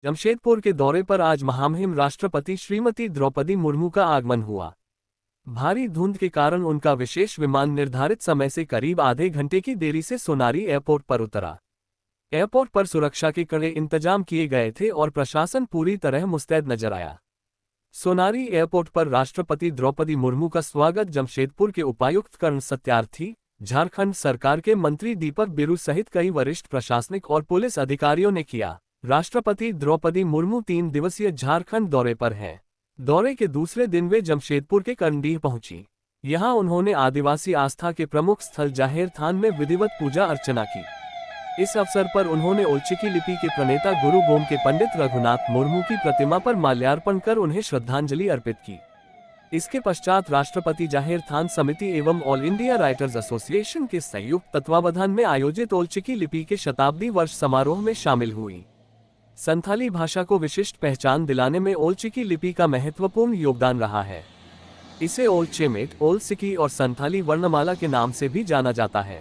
जमशेदपुर के दौरे पर आज महामहिम राष्ट्रपति श्रीमती द्रौपदी मुर्मू का आगमन हुआ। भारी धुंध के कारण उनका विशेष विमान निर्धारित समय से करीब आधे घंटे की देरी से सोनारी एयरपोर्ट पर उतरा। एयरपोर्ट पर सुरक्षा के कड़े इंतजाम किए गए थे और प्रशासन पूरी तरह मुस्तैद नजर आया। सोनारी एयरपोर्ट पर राष्ट्रपति द्रौपदी मुर्मू का स्वागत जमशेदपुर के उपायुक्त कर्ण सत्यार्थी, झारखंड सरकार के मंत्री दीपक बिरू सहित कई वरिष्ठ प्रशासनिक और पुलिस अधिकारियों ने किया। राष्ट्रपति द्रौपदी मुर्मू 3 दिवसीय झारखंड दौरे पर हैं। दौरे के दूसरे दिन वे जमशेदपुर के कर्णडीह पहुंची। यहां उन्होंने आदिवासी आस्था के प्रमुख स्थल जाहेर थान में विधिवत पूजा अर्चना की। इस अवसर पर उन्होंने ओलचिकी लिपि के प्रणेता गुरु गोम के पंडित रघुनाथ मुर्मू की प्रतिमा पर माल्यार्पण कर उन्हें श्रद्धांजलि अर्पित की। इसके पश्चात राष्ट्रपति जाहेर थान समिति एवं ऑल इंडिया राइटर्स एसोसिएशन के संयुक्त तत्वावधान में आयोजित ओलचिकी लिपि के शताब्दी वर्ष समारोह में शामिल हुई। संथाली भाषा को विशिष्ट पहचान दिलाने में ओलचिकी लिपि का महत्वपूर्ण योगदान रहा है। इसे ओलचेमेट, ओलसिकी और संथाली वर्णमाला के नाम से भी जाना जाता है।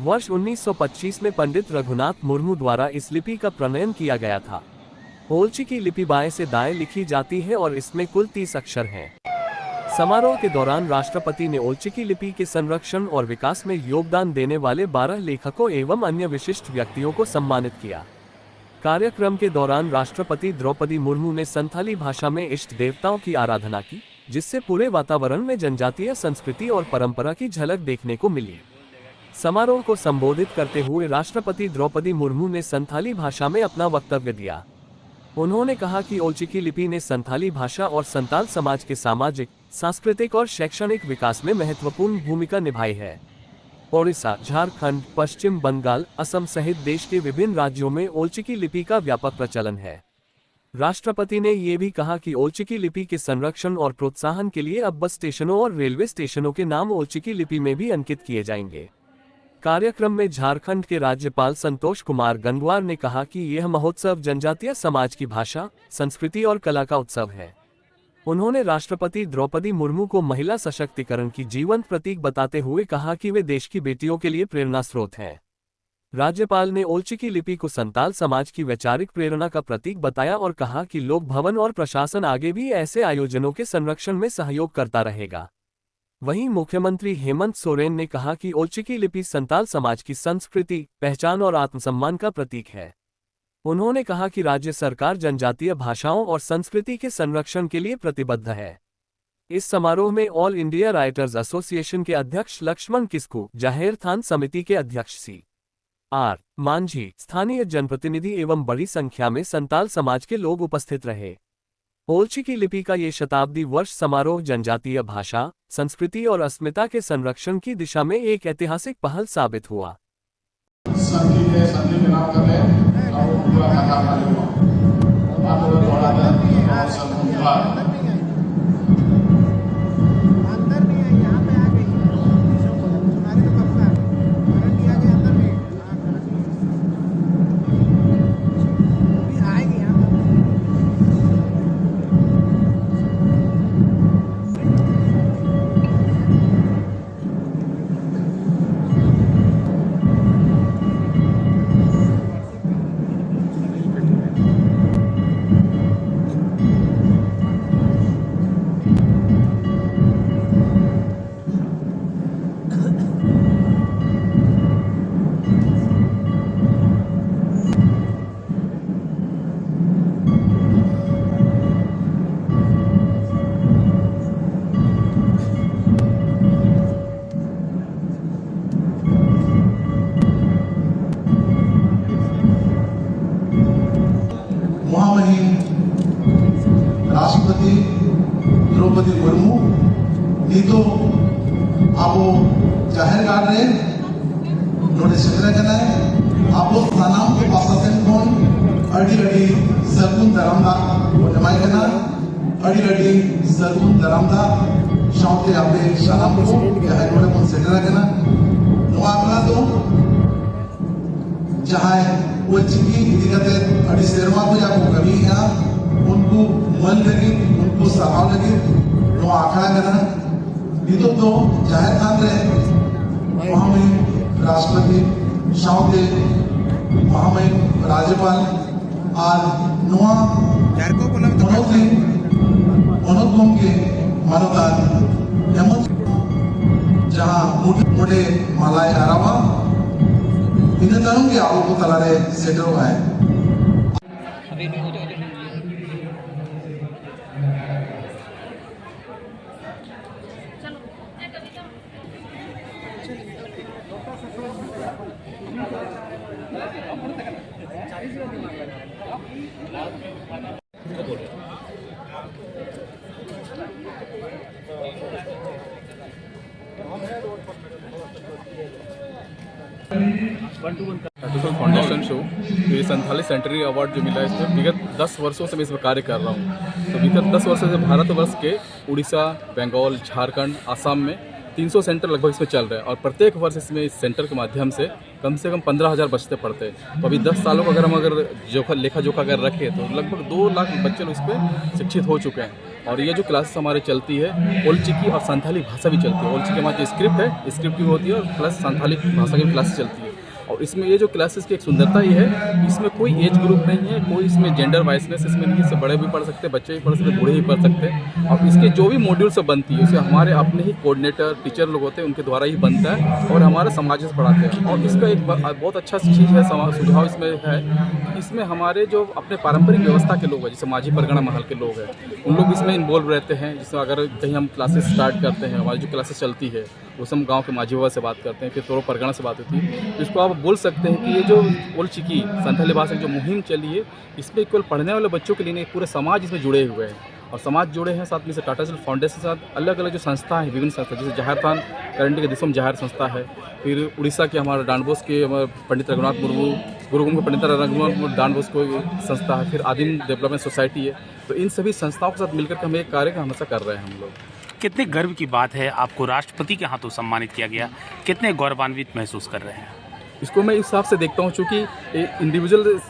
वर्ष 1925 में पंडित रघुनाथ मुर्मू द्वारा इस लिपि का प्रणयन किया गया था। ओलचिकी लिपि बाएं से दाएं लिखी जाती है और इसमें कुल 30 अक्षर हैं। समारोह के दौरान राष्ट्रपति ने ओलचिकी लिपि के संरक्षण और विकास में योगदान देने वाले 12 लेखकों एवं अन्य विशिष्ट व्यक्तियों को सम्मानित किया। कार्यक्रम के दौरान राष्ट्रपति द्रौपदी मुर्मू ने संथाली भाषा में इष्ट देवताओं की आराधना की, जिससे पूरे वातावरण में जनजातीय संस्कृति और परंपरा की झलक देखने को मिली। समारोह को संबोधित करते हुए राष्ट्रपति द्रौपदी मुर्मू ने संथाली भाषा में अपना वक्तव्य दिया। उन्होंने कहा कि ओलचिकी लिपि ने संथाली भाषा और संताल समाज के सामाजिक, सांस्कृतिक और शैक्षणिक विकास में महत्वपूर्ण भूमिका निभाई है। ओडिशा, झारखंड, पश्चिम बंगाल, असम सहित देश के विभिन्न राज्यों में ओलचिकी लिपि का व्यापक प्रचलन है। राष्ट्रपति ने ये भी कहा कि ओलचिकी लिपि के संरक्षण और प्रोत्साहन के लिए अब बस स्टेशनों और रेलवे स्टेशनों के नाम ओलचिकी लिपि में भी अंकित किए जाएंगे। कार्यक्रम में झारखंड के राज्यपाल संतोष कुमार गंगवार ने कहा कि यह महोत्सव जनजातीय समाज की भाषा, संस्कृति और कला का उत्सव है। उन्होंने राष्ट्रपति द्रौपदी मुर्मू को महिला सशक्तिकरण की जीवंत प्रतीक बताते हुए कहा कि वे देश की बेटियों के लिए प्रेरणा स्रोत हैं। राज्यपाल ने ओलचिकी लिपि को संताल समाज की वैचारिक प्रेरणा का प्रतीक बताया और कहा कि लोक भवन और प्रशासन आगे भी ऐसे आयोजनों के संरक्षण में सहयोग करता रहेगा। वहीं मुख्यमंत्री हेमंत सोरेन ने कहा कि ओलचिकी लिपि संताल समाज की संस्कृति, पहचान और आत्मसम्मान का प्रतीक है। उन्होंने कहा कि राज्य सरकार जनजातीय भाषाओं और संस्कृति के संरक्षण के लिए प्रतिबद्ध है। इस समारोह में ऑल इंडिया राइटर्स एसोसिएशन के अध्यक्ष लक्ष्मण किस्कू, जाहेर थान समिति के अध्यक्ष CR मांझी, स्थानीय जनप्रतिनिधि एवं बड़ी संख्या में संताल समाज के लोग उपस्थित रहे। ओलचिकी लिपि का ये शताब्दी वर्ष समारोह जनजातीय भाषा, संस्कृति और अस्मिता के संरक्षण की दिशा में एक ऐतिहासिक पहल साबित हुआ। राष्ट्रपति द्रौपदी मुर्मू तो आप जाहिर गाड़ रहे नोटे सेटल करना है आप सानाम के पासन कौन अड़ी सरगुन दरामदा वो जमाई करना अड़ी सरगुन दरामदा शांति आपने सानाम को जाहिर नोटे कौन सेटल करना नो आपना तो जहाँ ओलचिकी इदिकते अड़ी सेरवा को जाको कभी यहाँ उनको मन लगे उनको सवाल लगे नो आखड़ा करना तो जाहिर थान रहे वहाँ में राष्ट्रपति शांति वहाँ में राज्यपाल आज ᱱᱚᱣᱟ ᱯᱚᱱᱚᱛ ᱜᱚᱢᱠᱮ ᱢᱟᱱᱚᱛᱟᱱ ᱦᱮᱢᱚᱱᱛ ᱡᱟᱦᱟᱸ ᱱᱚᱰᱮ ᱢᱟᱞᱟᱭ ᱟᱨᱟᱣᱟ ᱤᱱᱟᱹ ᱛᱟᱭᱚᱢ ᱜᱮ ᱟᱵᱚ ᱠᱚ ᱛᱟᱞᱟᱨᱮ ᱥᱮᱴᱮᱨᱚᱜᱼᱟᱭ। टाटूसल फाउंडेशन शो ये 47 सेंटरी अवार्ड जो मिला है इसमें विगत 10 वर्षों से मैं इसमें कार्य कर रहा हूँ। तो विगत 10 वर्षों से भारतवर्ष के उड़ीसा, बंगाल, झारखंड, असम में 300 सेंटर लगभग इसमें चल रहे हैं और प्रत्येक वर्ष इसमें इस सेंटर के माध्यम से कम 15,000 बच्चे पढ़ते हैं। तो अभी 10 सालों का अगर हम लेखा जोखा अगर रखें तो लगभग 2 लाख बच्चे लोग इस पर शिक्षित हो चुके हैं। और ये जो क्लासेस हमारे चलती है ओल्चिकी और संथाली भाषा भी चलती है। ओल्चिकी हमारी जो स्क्रिप्ट भी होती है और प्लस संथाली भाषा की क्लासेस चलती है। और इसमें ये जो क्लासेस की एक सुंदरता ये है इसमें कोई एज ग्रुप नहीं है, कोई इसमें जेंडर वाइसनेस इसमें नहीं है। इससे बड़े भी पढ़ सकते हैं, बच्चे भी पढ़ सकते हैं, बूढ़े भी पढ़ सकते हैं। और इसके जो भी मॉड्यूल सब बनती है उसे हमारे अपने ही कोऑर्डिनेटर टीचर लोग होते हैं उनके द्वारा ही बनता है और हमारे समाज से पढ़ाते हैं। और इसका एक बहुत अच्छा चीज़ है, सुझाव इसमें है, इसमें हमारे जो अपने पारंपरिक व्यवस्था के लोग हैं जैसे माझी परगना महल के लोग हैं उन लोग इसमें इन्वॉल्व रहते हैं। जिसमें अगर कहीं हम क्लासेस स्टार्ट करते हैं, हमारी जो क्लासेस चलती है उस हम गांव के माझी बाबा से बात करते हैं, फिर तोरो परगना से बात होती है। तो इसको आप बोल सकते हैं कि ये जो ओल्चिकी संथाली भाषा की जो मुहिम चली है इसमें केवल पढ़ने वाले बच्चों के लिए नहीं पूरे समाज इसमें जुड़े हुए हैं। और समाज जुड़े हैं साथ में से टाटासल फाउंडेशन के साथ अलग अलग जो संस्थाएं हैं, विभिन्न संस्था जैसे जहारथान करंटी के दिसम जहार संस्था है, फिर उड़ीसा के हमारे डांडबोस के हमारे पंडित रघुनाथ मुर्मू, गुरुकुल के पंडित रघुनाथ मुर्मू डांडबोस को संस्था है, फिर आदिम डेवलपमेंट सोसाइटी है। तो इन सभी संस्थाओं के साथ मिलकर हम एक कार्य का हमेशा कर रहे हैं हम लोग। कितने गर्व की बात है, आपको राष्ट्रपति के हाथों सम्मानित किया गया, कितने गौरवान्वित महसूस कर रहे हैं? इसको मैं इस हिसाब से देखता हूँ चूँकि इंडिविजुअल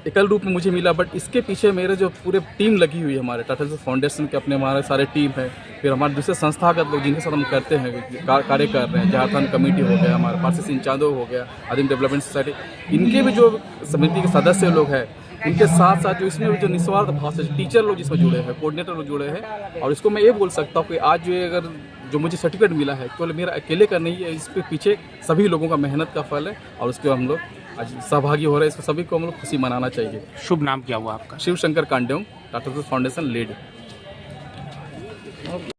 एकल रूप में मुझे मिला, बट इसके पीछे मेरे जो पूरे टीम लगी हुई है हमारे टाटासल फाउंडेशन के अपने हमारे सारे टीम है, फिर हमारे दूसरे संस्थागत लोग जिनके साथ हम करते हैं कार्य कर रहे हैं, झारखंड कमेटी हो गया, हमारे पास सिंह चांदो हो गया, आदिम डेवलपमेंट सोसाइटी, इनके भी जो समिति के सदस्य लोग हैं उनके साथ साथ जो इसमें जो निस्वार्थ भाव से टीचर लोग जिसमें जुड़े हैं, कोऑर्डिनेटर लोग जुड़े हैं। और इसको मैं ये बोल सकता हूँ कि आज जो अगर जो मुझे सर्टिफिकेट मिला है केवल मेरा अकेले का नहीं है, इसके पीछे सभी लोगों का मेहनत का फल है और उसके हम लोग आज सहभागी हो रहे हैं। इसको सभी को हम लोग खुशी मनाना चाहिए। शुभ नाम क्या हुआ आपका? शिव शंकर कांडेम, टाटासल फाउंडेशन लीड।